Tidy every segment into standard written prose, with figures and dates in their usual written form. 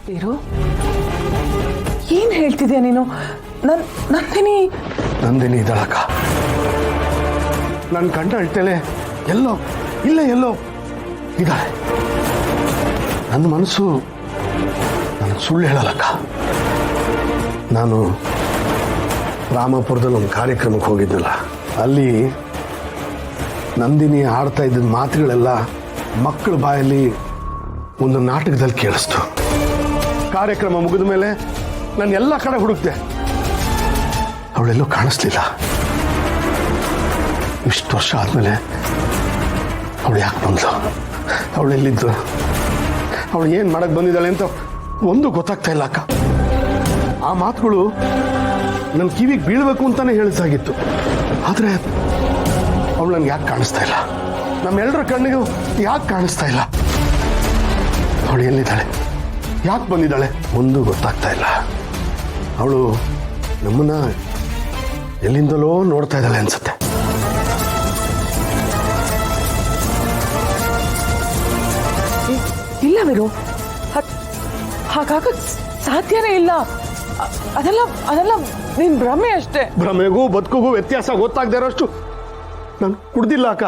ಬೇರು ಏನ್ ಹೇಳ್ತಿದ್ಯಾ ನೀನು? ನಂದಿನಿ ಇದ್ದಾಳಕ್ಕ. ನನ್ನ ಕಂಡ ಅಳ್ತೇಲೆ ಎಲ್ಲೋ ಇದ್ದಾಳೆ. ನನ್ನ ಮನಸ್ಸು ನನಗೆ ಸುಳ್ಳು ಹೇಳಲ್ಲಕ್ಕ. ನಾನು ರಾಮಪುರದಲ್ಲಿ ಒಂದು ಕಾರ್ಯಕ್ರಮಕ್ಕೆ ಹೋಗಿದ್ನಲ್ಲ, ಅಲ್ಲಿ ನಂದಿನಿ ಆಡ್ತಾ ಇದ್ದ ಮಾತುಗಳೆಲ್ಲ ಮಕ್ಕಳ ಬಾಯಲ್ಲಿ ಒಂದು ನಾಟಕದಲ್ಲಿ ಕೇಳಿಸ್ತು. ಕಾರ್ಯಕ್ರಮ ಮುಗಿದ ಮೇಲೆ ನಾನು ಎಲ್ಲ ಕಡೆ ಹುಡುಕ್ತೆ, ಅವಳೆಲ್ಲೂ ಕಾಣಿಸ್ಲಿಲ್ಲ. ಇಷ್ಟು ವರ್ಷ ಆದಮೇಲೆ ಅವಳು ಯಾಕೆ ಬಂದ್ಲು, ಅವಳೆಲ್ಲಿದ್ದು, ಅವಳು ಏನು ಮಾಡಕ್ಕೆ ಬಂದಿದ್ದಾಳೆ ಅಂತ ಒಂದು ಗೊತ್ತಾಗ್ತಾ ಇಲ್ಲ ಅಕ್ಕ. ಆ ಮಾತುಗಳು ನನ್ನ ಕಿವಿಗೆ ಬೀಳಬೇಕು ಅಂತಾನೆ ಹೇಳಿಸಾಗಿತ್ತು. ಆದರೆ ಅವಳು ನನಗೆ ಯಾಕೆ ಕಾಣಿಸ್ತಾ ಇಲ್ಲ, ನಮ್ಮೆಲ್ಲರ ಕಣ್ಣಿಗೂ ಯಾಕೆ ಕಾಣಿಸ್ತಾ ಇಲ್ಲ? ಅವಳು ಎಲ್ಲಿದ್ದಾಳೆ, ಯಾಕೆ ಬಂದಿದ್ದಾಳೆ ಒಂದು ಗೊತ್ತಾಗ್ತಾ ಇಲ್ಲ. ಅವಳು ನಮ್ಮನ್ನ ಎಲ್ಲಿಂದಲೋ ನೋಡ್ತಾ ಇದ್ದಾಳೆ ಅನ್ಸುತ್ತೆ. ಇಲ್ಲ ವೀರು, ಹಾಗಾಗಕ್ ಸಾಧ್ಯನೇ ಇಲ್ಲ. ಅದೆಲ್ಲ ನಿನ್ ಭ್ರಮೆ ಅಷ್ಟೇ. ಭ್ರಮೆಗೂ ಬದುಕಿಗೂ ವ್ಯತ್ಯಾಸ ಗೊತ್ತಾಗದೇ ಇರೋಷ್ಟು ನಾನು ಕುಡ್ದಿಲ್ಲ ಅಕ್ಕ.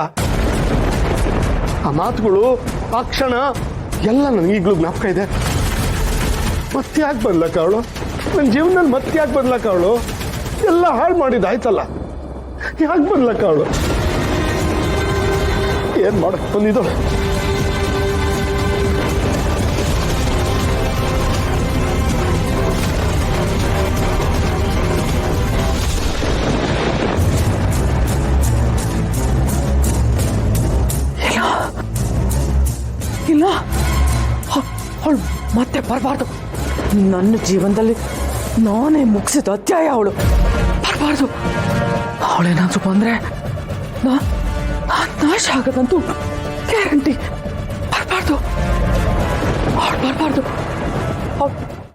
ಆ ಮಾತುಗಳು, ಆ ಕ್ಷಣ ಎಲ್ಲ ನನಗೆ ಈಗಲೂ ಜ್ಞಾಪಕ ಇದೆ. ಮತ್ತೆ ಯಾಕೆ ಬರ್ಲಕ್ಕ ಅವಳು ನನ್ನ ಜೀವನದಲ್ಲಿ? ಮತ್ತೆ ಯಾಕೆ ಬರ್ಲಕ್ಕ ಅವಳು? ಎಲ್ಲ ಹಾಳು ಮಾಡಿದ್ದಾಯ್ತಲ್ಲ, ಯಾಕೆ ಬರ್ಲಕ್ಕ ಅವಳು? ಏನ್ ಮಾಡಕ್ ಬಂದಿದ್ದಳು? ಇಲ್ಲ, ಅವಳು ಮತ್ತೆ ಬರಬಾರ್ದು. ನನ್ನ ಜೀವನದಲ್ಲಿ ನಾನೇ ಮುಗಿಸಿದ ಅಧ್ಯಾಯ ಅವಳು. ಬರಬಾರ್ದು. ಅವಳೇನಾದ್ರೂ ಬಂದ್ರೆ ನಾಶ ಆಗದಂತೂ ಗ್ಯಾರಂಟಿ.